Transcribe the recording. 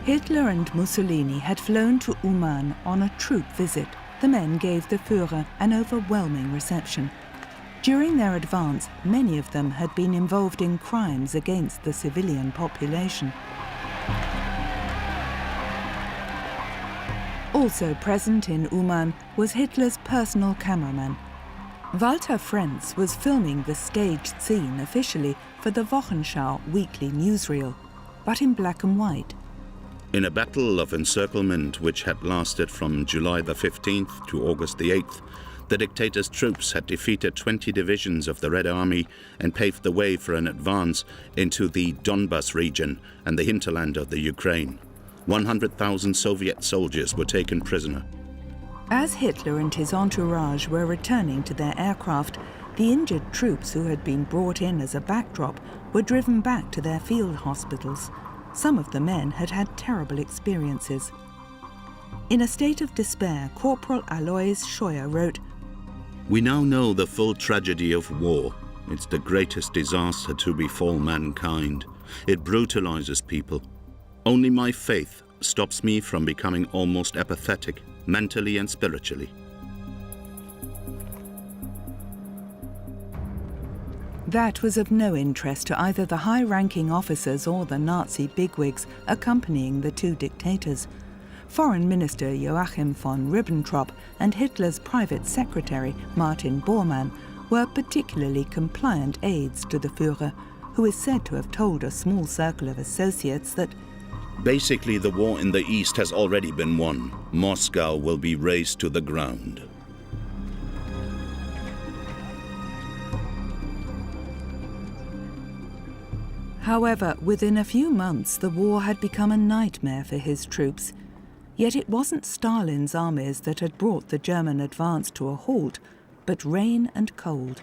Hitler and Mussolini had flown to Uman on a troop visit. The men gave the Führer an overwhelming reception. During their advance, many of them had been involved in crimes against the civilian population. Also present in Uman was Hitler's personal cameraman. Walter Frenz was filming the staged scene officially for the Wochenschau weekly newsreel, but in black and white. In a battle of encirclement which had lasted from July the 15th to August the 8th, the dictator's troops had defeated 20 divisions of the Red Army and paved the way for an advance into the Donbas region and the hinterland of the Ukraine. 100,000 Soviet soldiers were taken prisoner. As Hitler and his entourage were returning to their aircraft, the injured troops who had been brought in as a backdrop were driven back to their field hospitals. Some of the men had had terrible experiences. In a state of despair, Corporal Alois Scheuer wrote, "We now know the full tragedy of war. It's the greatest disaster to befall mankind. It brutalizes people. Only my faith stops me from becoming almost apathetic, mentally and spiritually." That was of no interest to either the high-ranking officers or the Nazi bigwigs accompanying the two dictators. Foreign Minister Joachim von Ribbentrop and Hitler's private secretary Martin Bormann were particularly compliant aides to the Führer, who is said to have told a small circle of associates that basically the war in the East has already been won. Moscow will be razed to the ground. However, within a few months, the war had become a nightmare for his troops. Yet it wasn't Stalin's armies that had brought the German advance to a halt, but rain and cold.